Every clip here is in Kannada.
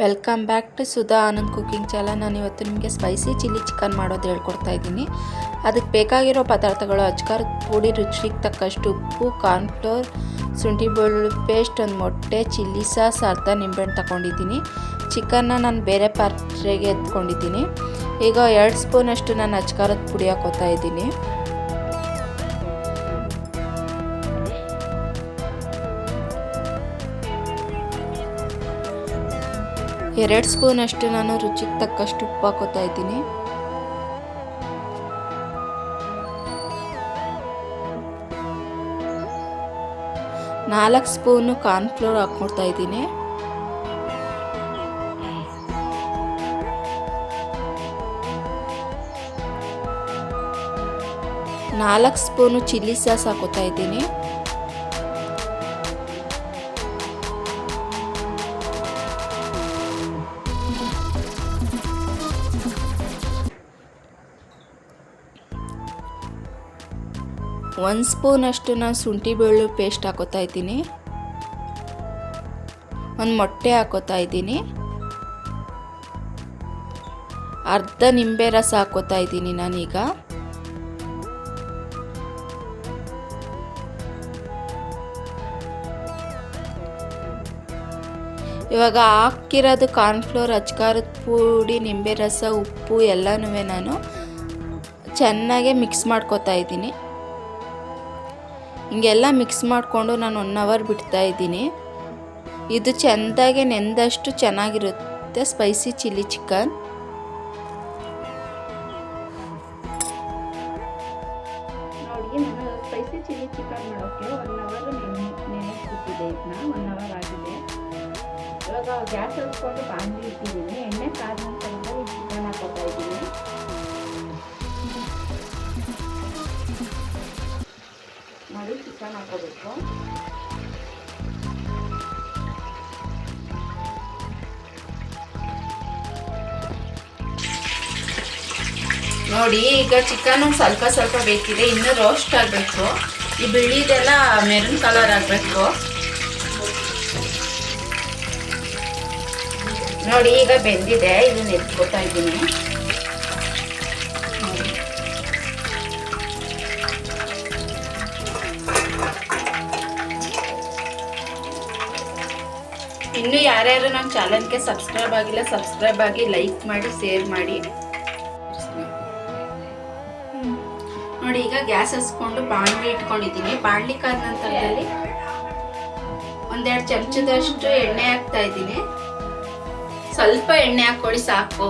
Welcome back to Sudha Anand cooking channel. ನಾನು ಇವತ್ತು ನಿಮಗೆ ಸ್ಪೈಸಿ ಚಿಲ್ಲಿ ಚಿಕನ್ ಮಾಡೋದು ಹೇಳ್ಕೊಡ್ತಾ ಇದ್ದೀನಿ. ಅದಕ್ಕೆ ಬೇಕಾಗಿರೋ ಪದಾರ್ಥಗಳು: ಅಚ್ಕಾರದ ಪುಡಿ, ರುಚಿಗೆ ತಕ್ಕಷ್ಟು ಉಪ್ಪು, ಕಾರ್ನ್ಫ್ಲೋರ್, ಶುಂಠಿ ಬೆಳ್ಳುಳ್ಳಿ ಪೇಸ್ಟ್, ಒಂದು ಮೊಟ್ಟೆ, ಚಿಲ್ಲಿ ಸಾಸ್, ಅರ್ಧ ನಿಂಬೆಹಣ್ಣು ತಗೊಂಡಿದ್ದೀನಿ. ಚಿಕನ್ನ ನಾನು ಬೇರೆ ಪಾತ್ರೆಗೆ ಎತ್ಕೊಂಡಿದ್ದೀನಿ. ಈಗ 2 ಸ್ಪೂನಷ್ಟು ನಾನು ಅಚ್ಕಾರದ ಪುಡಿ ಹಾಕೋತಾ ಇದ್ದೀನಿ. ಎರಡು ಸ್ಪೂನಷ್ಟು ನಾನು ರುಚಿಗೆ ತಕ್ಕಷ್ಟು ಉಪ್ಪು ಹಾಕೋತಾ ಇದ್ದೀನಿ. ನಾಲ್ಕು ಸ್ಪೂನು ಕಾರ್ನ್ಫ್ಲೋರ್ ಹಾಕ್ಕೊಡ್ತಾ ಇದ್ದೀನಿ. ನಾಲ್ಕು ಸ್ಪೂನು ಚಿಲ್ಲಿ ಸಾಸ್ ಹಾಕೋತಾ ಇದ್ದೀನಿ. ಒಂದು ಸ್ಪೂನಷ್ಟು ನಾನು ಶುಂಠಿ ಬೆಳ್ಳುಳ್ಳಿ ಪೇಸ್ಟ್ ಹಾಕೋತಾ ಇದ್ದೀನಿ. ಒಂದು ಮೊಟ್ಟೆ ಹಾಕೋತಾ ಇದ್ದೀನಿ. ಅರ್ಧ ನಿಂಬೆ ರಸ ಹಾಕೋತಾ ಇದ್ದೀನಿ ನಾನೀಗ. ಇವಾಗ ಹಾಕಿರೋದು ಕಾರ್ನ್ಫ್ಲೋರ್, ಅಚ್ಕಾರದ ಪುಡಿ, ನಿಂಬೆ ರಸ, ಉಪ್ಪು ಎಲ್ಲನೂ ನಾನು ಚೆನ್ನಾಗೆ ಮಿಕ್ಸ್ ಮಾಡ್ಕೋತಾ ಇದ್ದೀನಿ. ಹಿಂಗೆಲ್ಲ ಮಿಕ್ಸ್ ಮಾಡಿಕೊಂಡು ನಾನು 1 ಅವರ್ ಬಿಡ್ತಾ ಇದ್ದೀನಿ. ಇದು ಚೆಂದಾಗೆ ನೆಂದಷ್ಟು ಚೆನ್ನಾಗಿರುತ್ತೆ ಸ್ಪೈಸಿ ಚಿಲ್ಲಿ ಚಿಕನ್. ನೋಡಿ, ನಾನು ಸ್ಪೈಸಿ ಚಿಲ್ಲಿ ಚಿಕನ್ ಮಾಡೋಕ್ಕೆ 1 ಅವರ್ ನೆನೆಸ್ಬಿಟ್ಟಿದೆ. ಇದನ್ನ 1 ಅವರ್ ಆಗಿದೆ. ಇವಾಗ ಗ್ಯಾಸ್ ಹಚ್ಕೊಂಡು ಬಾಂಡ್ಲಿ ಇಟ್ಟಿದ್ದೀನಿ. ಎಣ್ಣೆ ಕಾದ ನಂತರ ಈ ಚಿಕನ್ ಹಾಕೋತಾ ಇದ್ದೀನಿ. ನೋಡಿ, ಚಿಕನ್ ಹಾಕೋಬೇಕು. ನೋಡಿ, ಈಗ ಚಿಕನ್ ಸ್ವಲ್ಪ ಸ್ವಲ್ಪ ಬೇಕಿದೆ, ಇನ್ನೂ ರೋಸ್ಟ್ ಆಗಬೇಕು. ಈ ಬಿಳಿದೆಲ್ಲ ಮೆರೂನ್ ಕಲರ್ ಆಗಬೇಕು. ನೋಡಿ, ಈಗ ಬೆಂದಿದೆ. ಇದನ್ನ ಎತ್ಕೋತಾ ಇದ್ದೀನಿ. ಇನ್ನು ಯಾರ್ಯಾರು ನಮ್ಮ ಚಾನಲ್ಗೆ ಸಬ್ಸ್ಕ್ರೈಬ್ ಆಗಿಲ್ಲ, ಸಬ್ಸ್ಕ್ರೈಬ್ ಆಗಿ, ಲೈಕ್ ಮಾಡಿ, ಶೇರ್ ಮಾಡಿ. ನೋಡಿ, ಈಗ ಗ್ಯಾಸ್ ಹಚ್ಕೊಂಡು ಬಾಣಲಿ ಇಟ್ಕೊಂಡಿದ್ದೀನಿ. ಬಾಣಲಿ ಕಾದ ನಂತರದಲ್ಲಿ 1-2 ಚಮಚದಷ್ಟು ಎಣ್ಣೆ ಹಾಕ್ತಾ ಇದ್ದೀನಿ. ಸ್ವಲ್ಪ ಎಣ್ಣೆ ಹಾಕೊಳ್ಳಿ ಸಾಕು.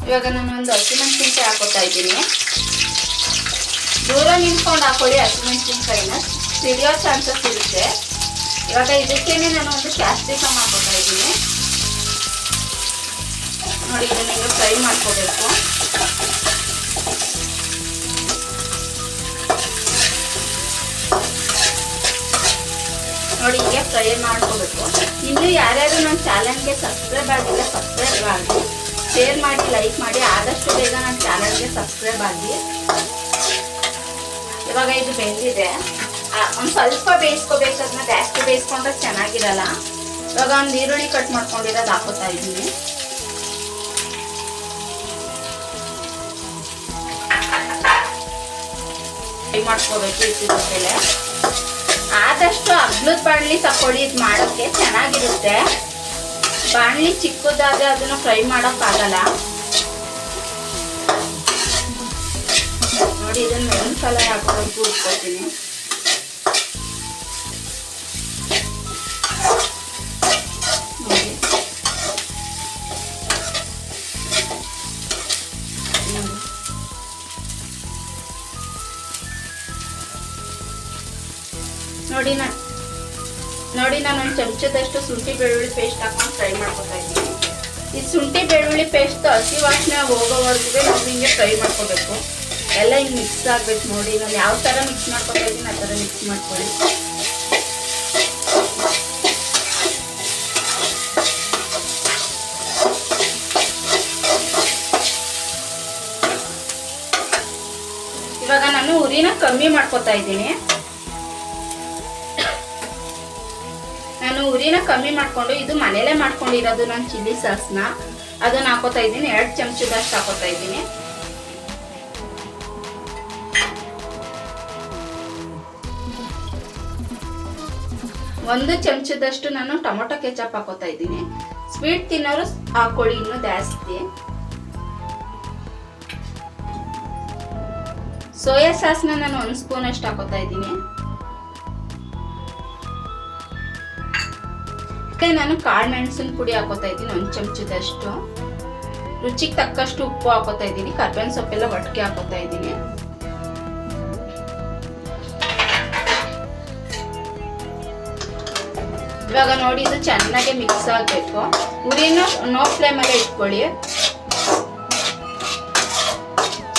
ಇವಾಗ ನಾನು ಒಂದು ಹಸಿಮೆಣಸಿನ್ಕಾಯಿ ಹಾಕೋತಾ ಇದ್ದೀನಿ. ದೂರ ನಿಂತ್ಕೊಂಡು ಹಾಕೊಳ್ಳಿ. ಹಸಿಮೆಣಸಿನ್ಕಾಯಿನ ಸಿಡಿಯೋ ಚಾನ್ಸಸ್ ಇರುತ್ತೆ. ಇವಾಗ ಇದಕ್ಕೇನೆ ನಾನು ಒಂದು ಕ್ಯಾಪ್ಸಿಕಮ್ ಹಾಕೋತಾ ಇದ್ದೀನಿ. ನೋಡಿ, ಇದನ್ನ ಈಗ ಫ್ರೈ ಮಾಡ್ಕೋಬೇಕು. ನೋಡಿ, ಹೀಗೆ ಫ್ರೈ ಮಾಡ್ಕೋಬೇಕು. ಇನ್ನು ಯಾರ್ಯಾರು ನನ್ನ ಚಾನಲ್ಗೆ ಸಬ್ಸ್ಕ್ರೈಬ್ ಆಗಿಲ್ಲ, ಸಬ್ಸ್ಕ್ರೈಬ್ ಆಗಿ, ಶೇರ್ ಮಾಡಿ, ಲೈಕ್ ಮಾಡಿ. ಆದಷ್ಟು ಬೇಗ ನನ್ನ ಚಾನಲ್ಗೆ ಸಬ್ಸ್ಕ್ರೈಬ್ ಆಗಿ. ಇವಾಗ ಇದು ಬೆಂದಿದೆ. ಒಂದು ಸ್ವಲ್ಪ ಬೇಯಿಸ್ಕೋಬೇಕು. ಅದನ್ನ ಜಾಸ್ತಿ ಬೇಯಿಸ್ಕೊಂಡ್ರೆ ಚೆನ್ನಾಗಿರಲ್ಲ. ಇವಾಗ ಒಂದು ಈರುಳ್ಳಿ ಕಟ್ ಮಾಡ್ಕೊಂಡಿರೋದು ಹಾಕೋತಾ ಇದ್ದೀನಿ. ಫ್ರೈ ಮಾಡ್ಕೋಬೇಕು ಇದ್ರ ಮೇಲೆ. ಆದಷ್ಟು ಅಗ್ಲದ ಬಾಣಲಿ ತಕೊಳ್ಳಿ. ಇದು ಮಾಡೋಕ್ಕೆ ಚೆನ್ನಾಗಿರುತ್ತೆ. ಬಾಣಲಿ ಚಿಕ್ಕದಾದ್ರೆ ಅದನ್ನ ಫ್ರೈ ಮಾಡೋಕ್ಕಾಗಲ್ಲ. ನೋಡಿ, ಇದನ್ನ ಮೆರೂನ್ ಕಲರ್ ಹಾಕೊಂಡು ಹುರ್ಕೊತೀನಿ. ನೋಡಿ, ನಾನು ಒಂದು ಚಮಚದಷ್ಟು ಶುಂಠಿ ಬೆಳ್ಳುಳ್ಳಿ ಪೇಸ್ಟ್ ಹಾಕೊಂಡು ಫ್ರೈ ಮಾಡ್ಕೊತಾ ಇದ್ದೀನಿ. ಈ ಶುಂಠಿ ಬೆಳ್ಳುಳ್ಳಿ ಪೇಸ್ಟ್ ಹಸಿ ವಾಸನೆ ಹೋಗೋವರೆಗೂ ನಾವು ಹಿಂಗೆ ಫ್ರೈ ಮಾಡ್ಕೋಬೇಕು. ಎಲ್ಲ ಹಿಂಗೆ ಮಿಕ್ಸ್ ಆಗಬೇಕು. ನೋಡಿ, ನಾನು ಯಾವ ಥರ ಮಿಕ್ಸ್ ಮಾಡ್ಕೊತಾ ಇದ್ದೀನಿ ಆ ಥರ ಮಿಕ್ಸ್ ಮಾಡ್ಕೊಳ್ಳಿ. ಇವಾಗ ನಾನು ಉರಿನ ಕಮ್ಮಿ ಮಾಡ್ಕೊತಾ ಇದ್ದೀನಿ. ನಾನು ಉರಿನ ಕಮ್ಮಿ ಮಾಡ್ಕೊಂಡು, ಇದು ಮನೇಲೆ ಮಾಡ್ಕೊಂಡಿರೋದು ನಾನು ಚಿಲ್ಲಿ ಸಾಸ್ನ, ಅದನ್ನ ಹಾಕೋತಾ ಇದ್ದೀನಿ. 2 ಚಮಚದಷ್ಟು ಹಾಕೋತಾ ಇದ್ದೀನಿ. ಒಂದು ಚಮಚದಷ್ಟು ನಾನು ಟೊಮೊಟೊ ಕೆಚಪ್ ಹಾಕೋತಾ ಇದ್ದೀನಿ. ಸ್ವೀಟ್ ತಿನ್ನೋರು ಹಾಕೊಳ್ಳಿ ಇನ್ನೂ ಜಾಸ್ತಿ. ಸೋಯಾ ಸಾಸ್ನ ನಾನು 1 ಸ್ಪೂನ್ ಅಷ್ಟು ಹಾಕೋತಾ ಇದ್ದೀನಿ. ನಾನು ಕಾಳು ಮೆಣಸಿನ ಪುಡಿ ಹಾಕೋತಾ ಇದ್ದೀನಿ 1 ಚಮಚದಷ್ಟು. ರುಚಿಗೆ ತಕ್ಕಷ್ಟು ಉಪ್ಪು ಹಾಕೋತಾ ಇದ್ದೀನಿ. ಕರ್ಬೇವಿನ ಸೊಪ್ಪೆಲ್ಲ ಒಟ್ಟಿಗೆ ಹಾಕೋತಾ ಇದ್ದೀನಿ. ಇವಾಗ ನೋಡಿ ಇದು ಚೆನ್ನಾಗಿ ಮಿಕ್ಸ್ ಆಗಬೇಕು. ಉರಿನ ನೋ ಫ್ಲೇಮಲ್ಲೇ ಇಟ್ಕೊಳ್ಳಿ.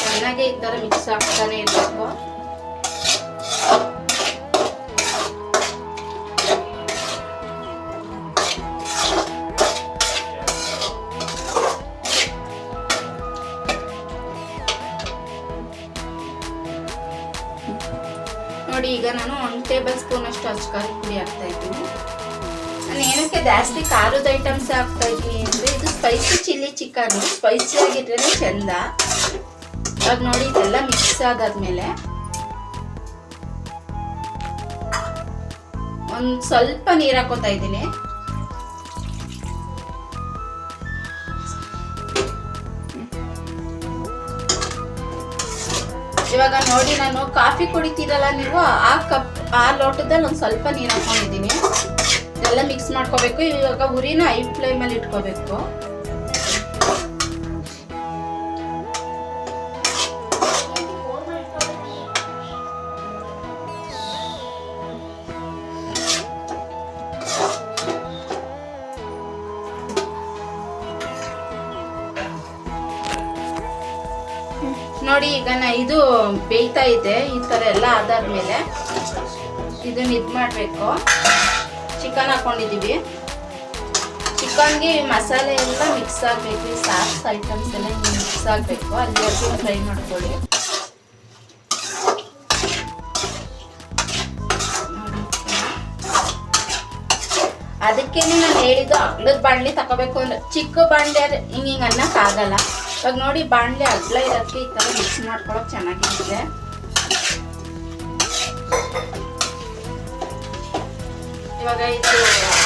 ಚೆನ್ನಾಗಿ ಈ ತರ ಮಿಕ್ಸ್ ಆಗ್ತಾನೆ ಇರಬೇಕು. ನೋಡಿ ಈಗ ನಾನು 1 ಟೇಬಲ್ ಸ್ಪೂನ್ ಅಷ್ಟು ಅಚ್ಕಾರದ ಪುಡಿ ಹಾಕ್ತಾ ಇದ್ದೀನಿ. ನಾನು ಏನಕ್ಕೆ ಜಾಸ್ತಿ ಖಾರದ ಐಟಮ್ಸ್ ಹಾಕ್ತಾ ಇದ್ದೀನಿ ಅಂದರೆ ಇದು ಸ್ಪೈಸಿ ಚಿಲ್ಲಿ ಚಿಕನ್, ಸ್ಪೈಸಿ ಆಗಿದ್ರೆ ಚೆಂದ. ಇವಾಗ ನೋಡಿ ಇದೆಲ್ಲ ಮಿಕ್ಸ್ ಆದಾದ್ಮೇಲೆ ಒಂದು ಸ್ವಲ್ಪ ನೀರು ಹಾಕೋತಾ ಇದ್ದೀನಿ. ಇವಾಗ ನೋಡಿ ನಾನು ಕಾಫಿ ಕುಡಿತೀರಲ್ಲ ನೀವು, ಆ ಲೋಟದಲ್ಲಿ ಒಂದು ಸ್ವಲ್ಪ ನೀರು ಹಾಕೊಂಡಿದ್ದೀನಿ. ಎಲ್ಲ ಮಿಕ್ಸ್ ಮಾಡ್ಕೋಬೇಕು. ಇವಾಗ ಉರಿನ ಹೈ ಫ್ಲೇಮಲ್ಲಿ ಇಟ್ಕೋಬೇಕು. ನೋಡಿ ಈಗ ಇದು ಬೇಯ್ತಾ ಇದೆ. ಈ ತರ ಎಲ್ಲ ಆದಾದ್ಮೇಲೆ ಇದನ್ನ ಮಾಡಬೇಕು. ಚಿಕನ್ ಹಾಕೊಂಡಿದೀವಿ. ಚಿಕನ್ಗೆ ಮಸಾಲೆ ಎಲ್ಲ ಮಿಕ್ಸ್ ಆಗಬೇಕು. ಈ ಸಾಸ್ ಐಟಮ್ಸ್ ಎಲ್ಲ ಮಿಕ್ಸ್ ಆಗಬೇಕು. ಅಲ್ಲಿವರೆಗೂ ಫ್ರೈ ಮಾಡ್ಕೊಳ್ಳಿ. ಅದಕ್ಕೆ ನಾನು ಹೇಳಿದ್ದು ಅಗ್ಲದ ಬಾಣಲಿ ತಗೋಬೇಕು ಅಂದ್ರೆ, ಚಿಕ್ಕ ಬಾಣಲೆ ಹಿಂಗೆ ಅನ್ನಕ್ಕಾಗಲ್ಲ. ಇವಾಗ ನೋಡಿ ಬಾಣಲೆ ಅಗ್ಲ ಇರೋದಕ್ಕೆ ಈ ತರ ಮಿಕ್ಸ್ ಮಾಡ್ಕೊಳಕ್ ಚೆನ್ನಾಗಿರುತ್ತೆ. ಇವಾಗ ಇದು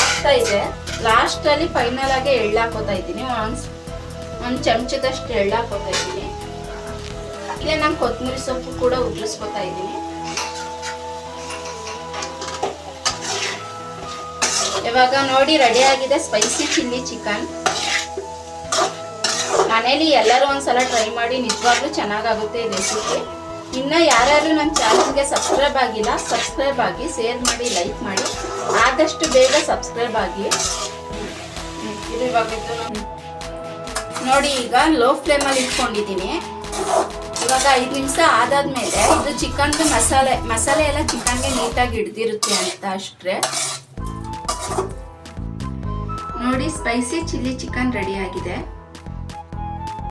ಆಗ್ತಾ ಇದೆ. ಲಾಸ್ಟ್ ಅಲ್ಲಿ ಫೈನಲ್ ಆಗಿ ಎಳ್ಳು ಹಾಕೋತಾ ಇದ್ದೀನಿ. ಒಂದು ಚಮಚದಷ್ಟು ಎಳ್ಳು ಹಾಕೋತಾ ಇದ್ದೀನಿ. ಇಲ್ಲೇ ನಾನು ಕೊತ್ತಂಬರಿ ಸೊಪ್ಪು ಕೂಡ ಉದುರಿಸ್ಕೊತಾ ಇದ್ದೀನಿ. ಇವಾಗ ನೋಡಿ ರೆಡಿ ಆಗಿದೆ ಸ್ಪೈಸಿ ಚಿಲ್ಲಿ ಚಿಕನ್. ಮನೇಲಿ ಎಲ್ಲರೂ ಒಂದ್ಸಲ ಟ್ರೈ ಮಾಡಿ, ನಿಜವಾಗ್ಲೂ ಚೆನ್ನಾಗಾಗುತ್ತೆ ಈ ರೆಸಿಪಿ. ಇನ್ನು ಯಾರ್ಯಾರು ನನ್ನ ಚಾನಲ್ಗೆ ಸಬ್ಸ್ಕ್ರೈಬ್ ಆಗಿಲ್ಲ, ಸಬ್ಸ್ಕ್ರೈಬ್ ಆಗಿ, ಶೇರ್ ಮಾಡಿ, ಲೈಕ್ ಮಾಡಿ, ಆದಷ್ಟು ಬೇಗ ಸಬ್ಸ್ಕ್ರೈಬ್ ಆಗಿ. ಇದು ಇವಾಗ ನೋಡಿ ಈಗ ಲೋ ಫ್ಲೇಮಲ್ಲಿ ಇಟ್ಕೊಂಡಿದ್ದೀನಿ. ಇವಾಗ 5 ನಿಮಿಷ ಆದಾದ್ಮೇಲೆ ಇದು ಚಿಕನ್ಗೆ ಮಸಾಲೆ ಎಲ್ಲ ಚಿಕನ್ಗೆ ನೀಟಾಗಿ ಹಿಡ್ದಿರುತ್ತೆ ಅಂತ ಅಷ್ಟೇ. ನೋಡಿ ಸ್ಪೈಸಿ ಚಿಲ್ಲಿ ಚಿಕನ್ ರೆಡಿ ಆಗಿದೆ.